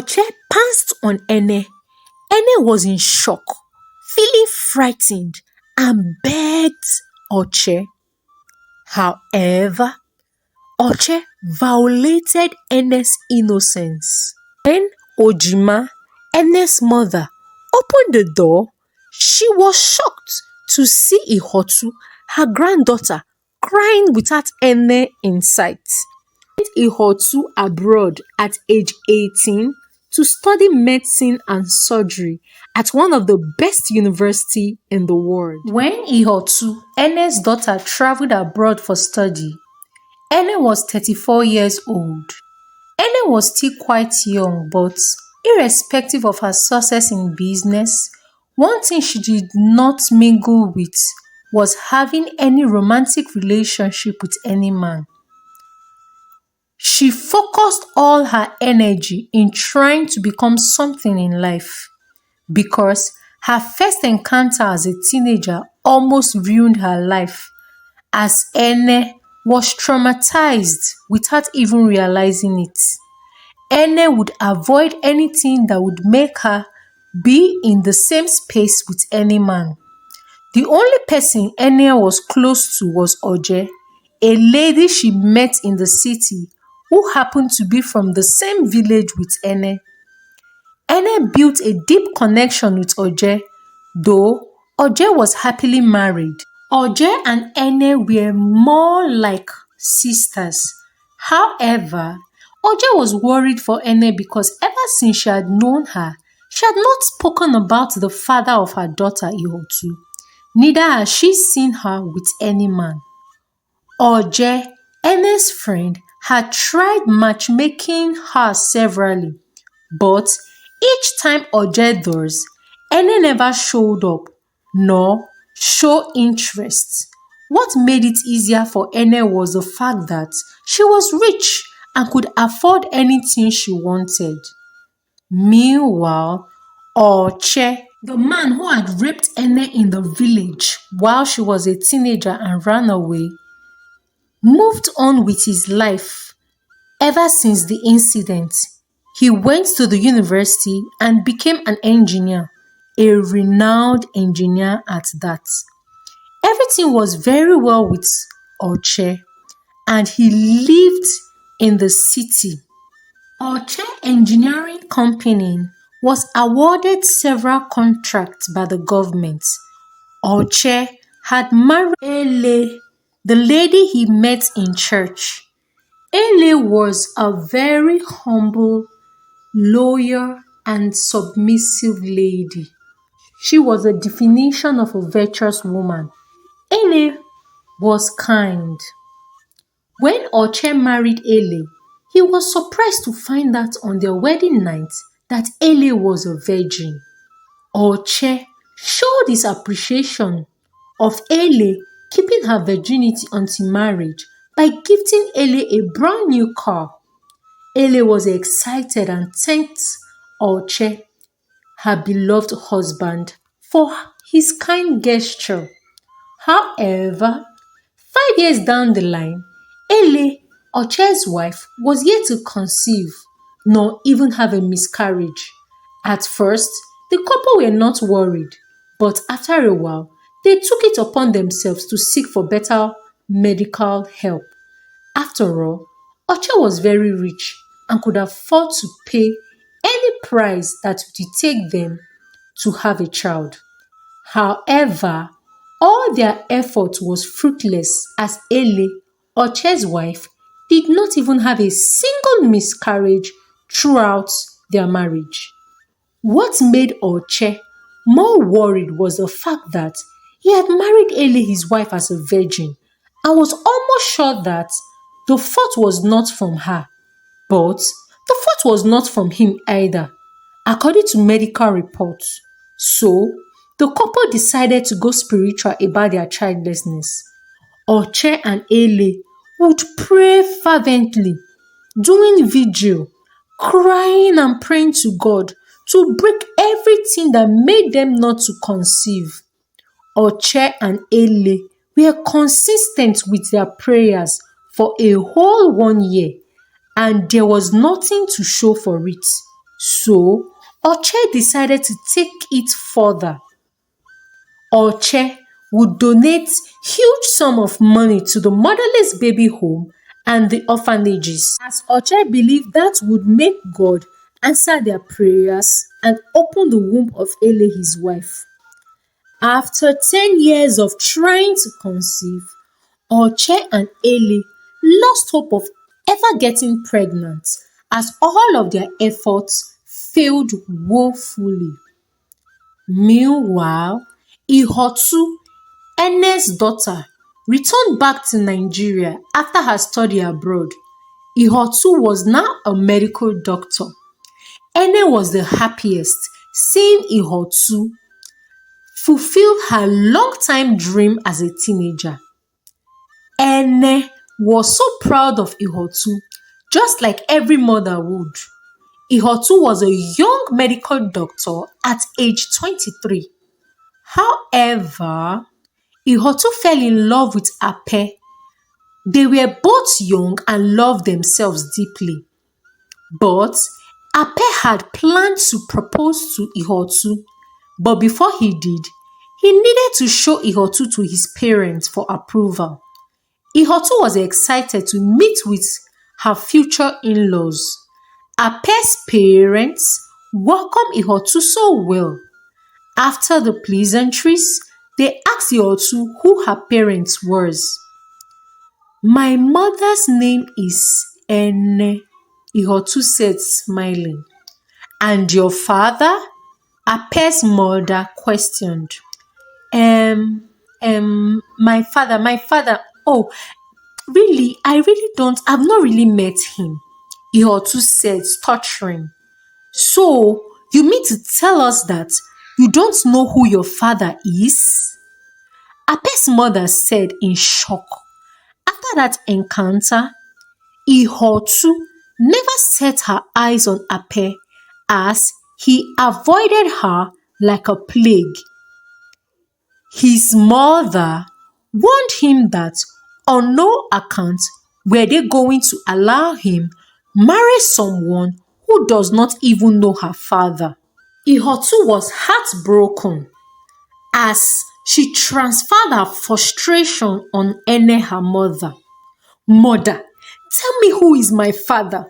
Oche pounced on Ene. Ene was in shock, feeling frightened, and begged Oche. However, Oche violated Ene's innocence. When Ojima, Ene's mother, opened the door, she was shocked to see Ihotu, her granddaughter, crying without Ene in sight. Ihotu abroad at age 18 to study medicine and surgery at one of the best universities in the world. When Ihotu, Ene's daughter, traveled abroad for study, Ene was 34 years old. Ene was still quite young, but irrespective of her success in business, one thing she did not mingle with was having any romantic relationship with any man. She focused all her energy in trying to become something in life because her first encounter as a teenager almost ruined her life, as Ene was traumatized without even realizing it. Ene would avoid anything that would make her be in the same space with any man. The only person Ene was close to was Oche, a lady she met in the city who happened to be from the same village with Ene. Ene built a deep connection with Oche, though Oche was happily married. Oche and Ene were more like sisters. However, Oche was worried for Ene because ever since she had known her, she had not spoken about the father of her daughter Ihotu. Neither had she seen her with any man. Oche, Ene's friend, had tried matchmaking her severally, but each time Oche does, Ene never showed up, nor show interest. What made it easier for Ene was the fact that she was rich and could afford anything she wanted. Meanwhile, Oche, the man who had raped Ene in the village while she was a teenager and ran away, moved on with his life. Ever since the incident, he went to the university and became an engineer, a renowned engineer at that. Everything was very well with Oche, and he lived in the city. Oche Engineering Company was awarded several contracts by the government. Oche had married Ele, the lady he met in church. Ele was a very humble, loyal, and submissive lady. She was a definition of a virtuous woman. Ele was kind. When Oche married Ele, he was surprised to find out on their wedding night that Ele was a virgin. Oche showed his appreciation of Ele keeping her virginity until marriage by gifting Ele a brand new car. Ele was excited and thanked Oche, her beloved husband, for his kind gesture. However, 5 years down the line, Ele, Oche's wife, was yet to conceive, nor even have a miscarriage. At first, the couple were not worried, but after a while, they took it upon themselves to seek for better medical help. After all, Oche was very rich and could afford to pay any price that would take them to have a child. However, all their effort was fruitless as Ele, Oche's wife, did not even have a single miscarriage throughout their marriage. What made Oche more worried was the fact that he had married Ele, his wife, as a virgin, and was almost sure that the fault was not from her, but the fault was not from him either, according to medical reports. So, the couple decided to go spiritual about their childlessness. Oche and Ele would pray fervently, doing vigil, crying and praying to God to break everything that made them not to conceive. Oche and Ele were consistent with their prayers for a whole 1 year, and there was nothing to show for it. So, Oche decided to take it further. Oche would donate huge sum of money to the motherless baby home and the orphanages, as Oche believed that would make God answer their prayers and open the womb of Ele, his wife. After 10 years of trying to conceive, Oche and Ele lost hope of ever getting pregnant as all of their efforts failed woefully. Meanwhile, Ihotu, Ene's daughter, returned back to Nigeria after her study abroad. Ihotu was now a medical doctor. Ene was the happiest, seeing Ihotu fulfill her long-time dream as a teenager. Ene was so proud of Ihotu, just like every mother would. Ihotu was a young medical doctor at age 23. However, Ihotu fell in love with Ape. They were both young and loved themselves deeply. But Ape had planned to propose to Ihotu, but before he did, he needed to show Ihotu to his parents for approval. Ihotu was excited to meet with her future in-laws. Ape's parents welcomed Ihotu so well. After the pleasantries, they asked Ihotu who her parents was. "My mother's name is Ene," Ihotu said, smiling. "And your father?" Ape's mother questioned. My father. Oh, really, I've not really met him," Ihotu said, stuttering. "So, you mean to tell us that you don't know who your father is?" Ape's mother said in shock. After that encounter, Ihotu never set her eyes on Ape as he avoided her like a plague. His mother warned him that on no account were they going to allow him marry someone who does not even know her father. Ihotu was heartbroken as she transferred her frustration on Ene, her mother. "Mother, tell me who is my father.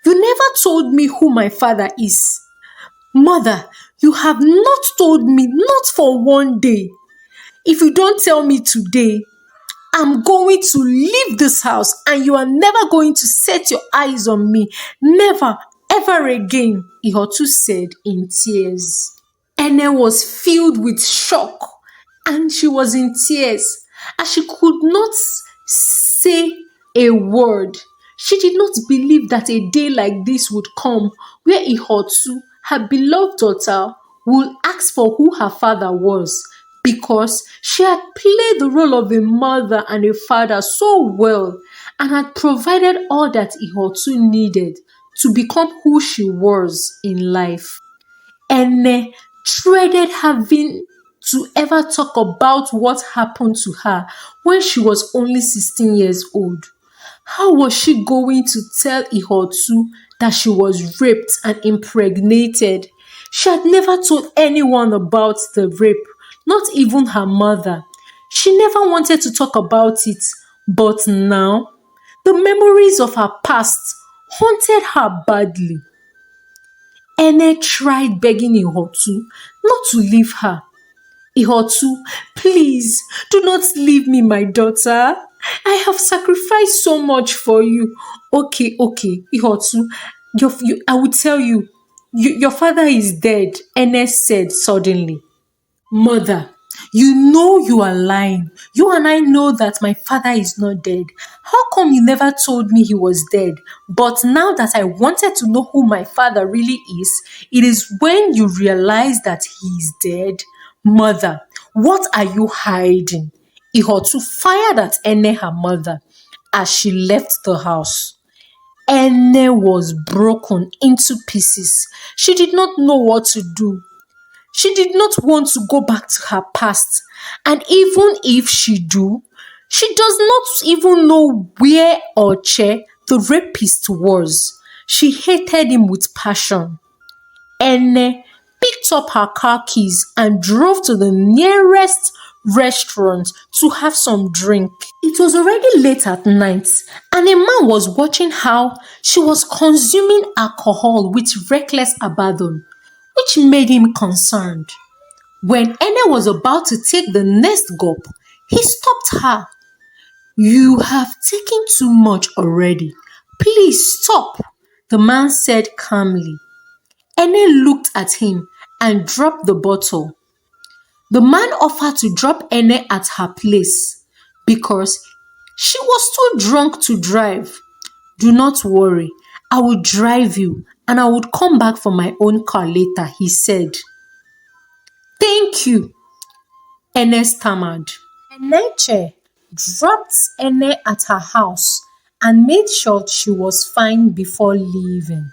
You never told me who my father is. Mother, you have not told me, not for one day. If you don't tell me today, I'm going to leave this house and you are never going to set your eyes on me. Never, ever again," Ihotu said in tears. Ene was filled with shock and she was in tears as she could not say a word. She did not believe that a day like this would come where Ihotu, her beloved daughter, would ask for who her father was, because she had played the role of a mother and a father so well and had provided all that Ihotu needed to become who she was in life. Ene dreaded having to ever talk about what happened to her when she was only 16 years old. How was she going to tell Ihotu that she was raped and impregnated? She had never told anyone about the rape, not even her mother. She never wanted to talk about it, but now the memories of her past haunted her badly. Ene tried begging Ihotu not to leave her. "Ihotu, please do not leave me, my daughter. I have sacrificed so much for you." Okay, Ihotu, I will tell you, your father is dead," Ene said suddenly. "Mother, you know you are lying. You and I know that my father is not dead. How come you never told me he was dead? But now that I wanted to know who my father really is, it is when you realize that he is dead? Mother, what are you hiding?" Ihotu fired at Ene, her mother, as she left the house. Ene was broken into pieces. She did not know what to do. She did not want to go back to her past, and even if she do, she does not even know where Oche, the rapist, was. She hated him with passion. Ene picked up her car keys and drove to the nearest restaurant to have some drink. It was already late at night, and a man was watching how she was consuming alcohol with reckless abandon, which made him concerned. When Ene was about to take the next gulp, he stopped her. "You have taken too much already. Please stop," the man said calmly. Ene looked at him and dropped the bottle. The man offered to drop Ene at her place because she was too drunk to drive. "Do not worry, I will drive you and I would come back for my own car later," he said. "Thank you," Ene stammered. Enenche dropped Ene at her house and made sure she was fine before leaving.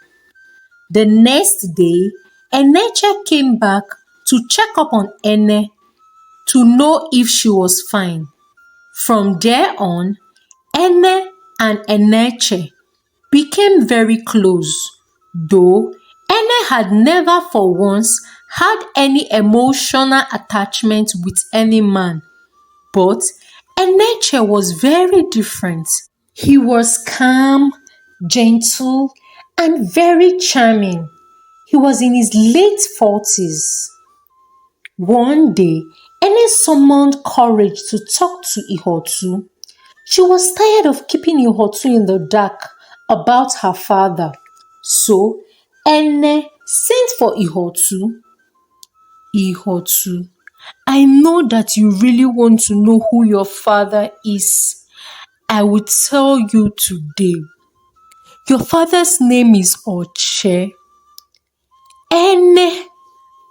The next day, Enenche came back to check up on Ene to know if she was fine. From there on, Ene and Enenche became very close, though Ene had never for once had any emotional attachment with any man. But Enenche was very different. He was calm, gentle, and very charming. He was in his late 40s. One day, Ene summoned courage to talk to Ihotu. She was tired of keeping Ihotu in the dark about her father. So, Ene sent for Ihotu. "Ihotu, I know that you really want to know who your father is. I will tell you today. Your father's name is Oche." Ene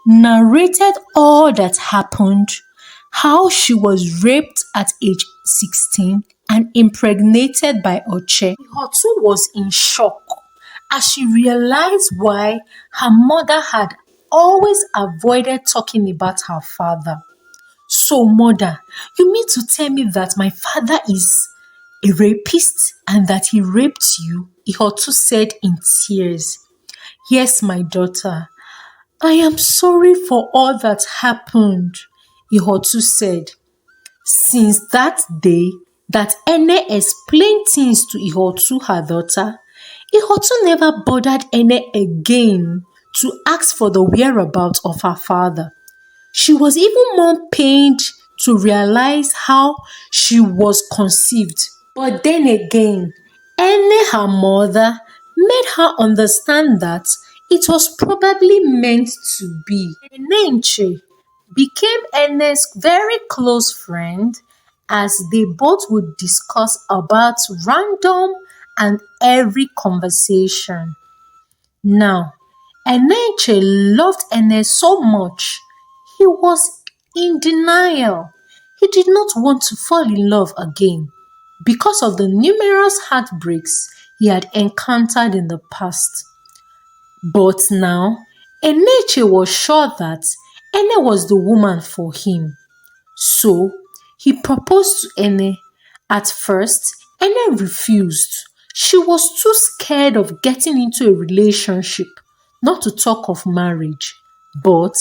narrated all that happened, how she was raped at age 16 and impregnated by Oche. Ihotu was in shock as she realized why her mother had always avoided talking about her father. "So, mother, you mean to tell me that my father is a rapist and that he raped you?" Ihotu said in tears. "Yes, my daughter. I am sorry for all that happened," Ihotu said. Since that day that Ene explained things to Ihotu, her daughter, Ihotu never bothered Ene again to ask for the whereabouts of her father. She was even more pained to realize how she was conceived. But then again, Ene, her mother, made her understand that it was probably meant to be. Enenche became Ene's very close friend as they both would discuss about random and every conversation. Now, Enenche loved Ene so much, he was in denial. He did not want to fall in love again because of the numerous heartbreaks he had encountered in the past. But now, Enenche was sure that Ene was the woman for him. So, he proposed to Ene. At first, Ene refused. She was too scared of getting into a relationship, not to talk of marriage. But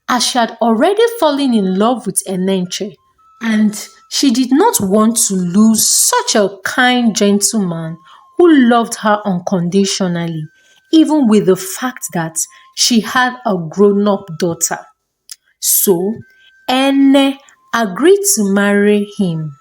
as she had already fallen in love with Enenche, and she did not want to lose such a kind gentleman who loved her unconditionally, even with the fact that she had a grown-up daughter. So, Ene agreed to marry him.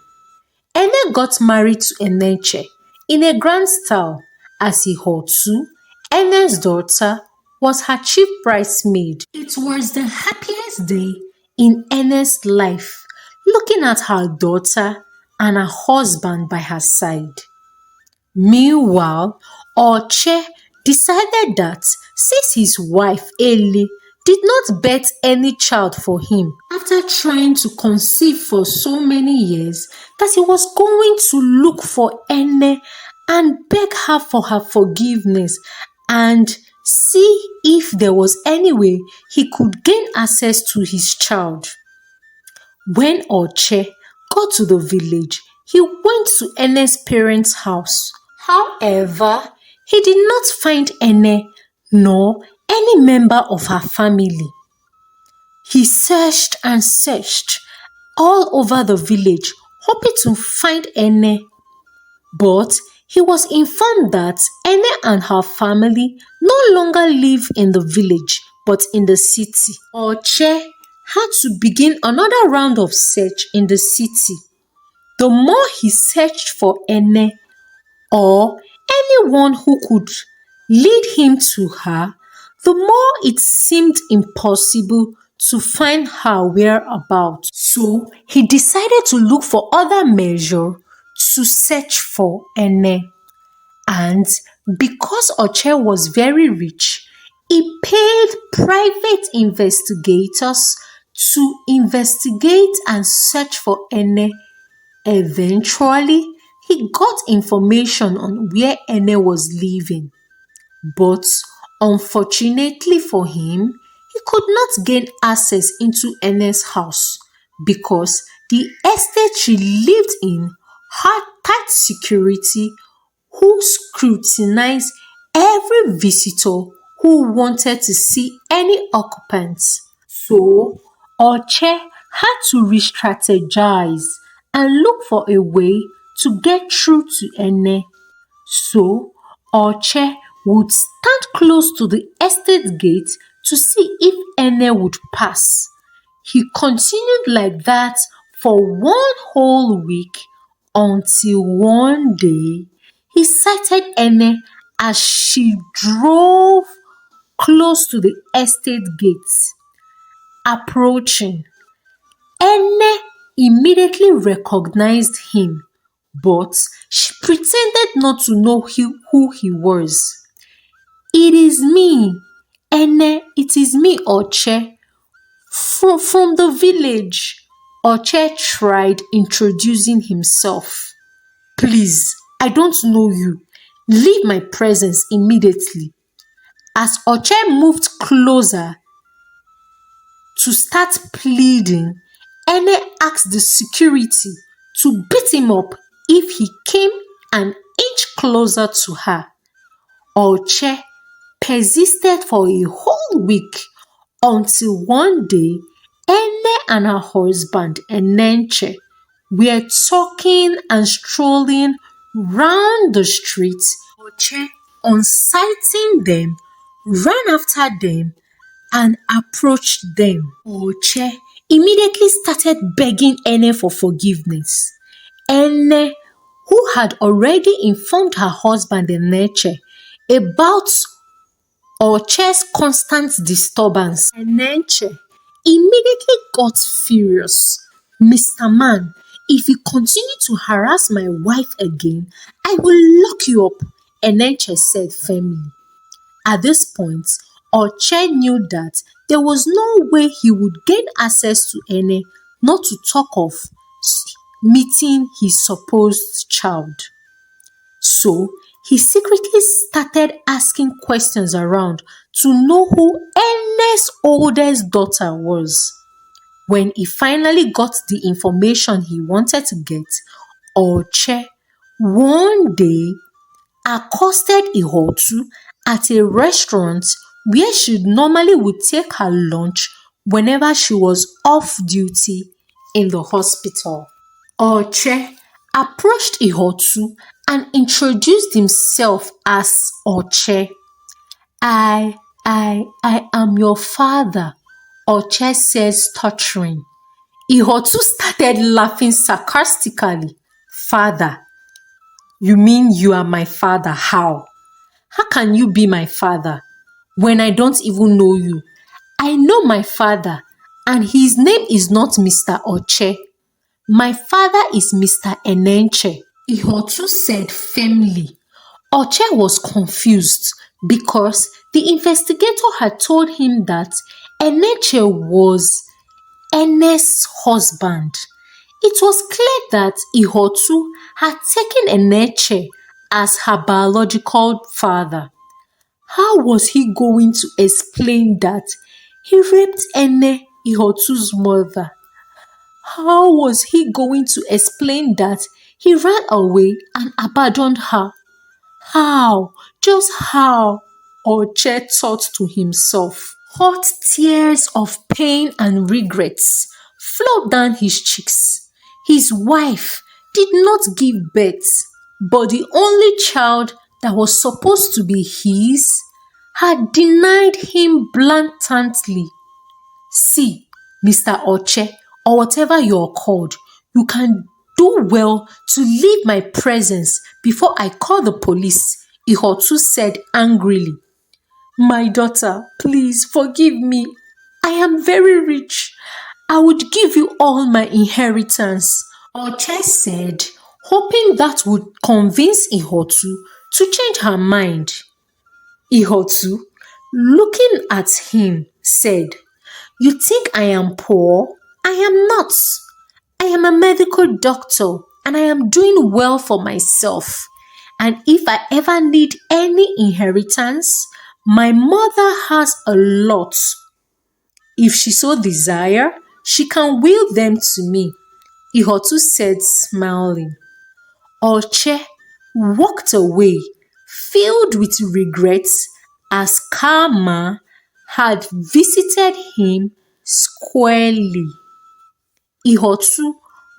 Ene got married to Enenche in a grand style as Ihotu, Ene's daughter, was her chief bridesmaid. It was the happiest day in Ene's life, looking at her daughter and her husband by her side. Meanwhile, Oche decided that since his wife Eli did not bet any child for him after trying to conceive for so many years, that he was going to look for Ene and beg her for her forgiveness and see if there was any way he could gain access to his child. When Oche got to the village, he went to Ene's parents' house. However, he did not find Ene nor any member of her family. He searched and searched all over the village, hoping to find Ene, but he was informed that Ene and her family no longer live in the village but in the city. Oche had to begin another round of search in the city. The more he searched for Ene or anyone who could lead him to her, the more it seemed impossible to find her whereabouts. So he decided to look for other measure to search for Ene. And because Oche was very rich, he paid private investigators to investigate and search for Ene. Eventually, he got information on where Ene was living, but unfortunately for him, he could not gain access into Ene's house because the estate she lived in had tight security who scrutinized every visitor who wanted to see any occupants. So, Oche had to re-strategize and look for a way to get through to Ene. So, Oche would stand close to the estate gate to see if Ene would pass. He continued like that for one whole week until one day he sighted Ene as she drove close to the estate gates. Approaching, Ene immediately recognized him, but she pretended not to know who he was. "It is me, Ene, it is me, Oche, from the village." Oche tried introducing himself. "Please, I don't know you. Leave my presence immediately." As Oche moved closer to start pleading, Ene asked the security to beat him up if he came an inch closer to her. Oche persisted for a whole week until one day Ene and her husband Enenche were talking and strolling round the street. Oche, on sighting them, ran after them and approached them. Oche immediately started begging Ene for forgiveness. Ene, who had already informed her husband Enenche about Oche's constant disturbance, Enenche immediately got furious. "Mr. Man, if you continue to harass my wife again, I will lock you up," Enenche said firmly. At this point, Oche knew that there was no way he would gain access to Ene, not to talk of meeting his supposed child. So he secretly started asking questions around to know who Ene's oldest daughter was. When he finally got the information he wanted to get, Oche one day accosted Ihotu at a restaurant where she normally would take her lunch whenever she was off duty in the hospital. Oche approached Ihotu and introduced himself as Oche. I am your father," Oche said, stuttering. Ihotu started laughing sarcastically. "Father? You mean you are my father? How? How can you be my father when I don't even know you? I know my father, and his name is not Mr. Oche. My father is Mr. Enenche," Ihotu said firmly. Oche was confused because the investigator had told him that Enenche was Ene's husband. It was clear that Ihotu had taken Enenche as her biological father. How was he going to explain that he raped Ene, Ihotu's mother? How was he going to explain that he ran away and abandoned her? How? Just how? Oche thought to himself. Hot tears of pain and regrets flowed down his cheeks. His wife did not give birth, but the only child that was supposed to be his had denied him blatantly. See, Mr. Oche, or whatever you're called, you can do well to leave my presence before I call the police, Ihotu said angrily. My daughter, please forgive me. I am very rich. I would give you all my inheritance, Oche said, hoping that would convince Ihotu to change her mind. Ihotu, looking at him, said, You think I am poor? I am not. I am a medical doctor and I am doing well for myself. And if I ever need any inheritance, my mother has a lot. If she so desire, she can will them to me, Ihotu said, smiling. Oche walked away, filled with regrets, as karma had visited him squarely. Ihotu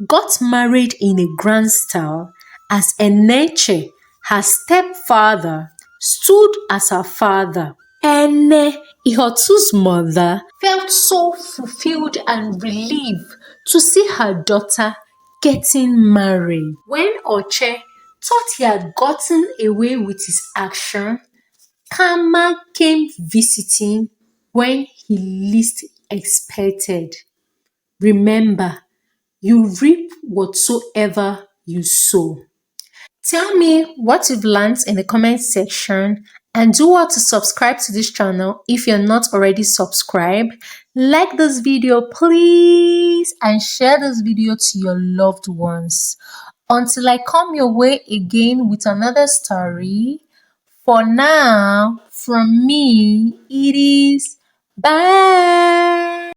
got married in a grand style as Enenche, her stepfather, stood as her father. Ihotu's mother, felt so fulfilled and relieved to see her daughter getting married. When Oche thought he had gotten away with his action, karma came visiting when he least expected. Remember, you reap whatsoever you sow. Tell me what you've learned in the comment section and do well to subscribe to this channel if you're not already subscribed. Like this video please and share this video to your loved ones. Until I come your way again with another story, for now, from me, it is bye.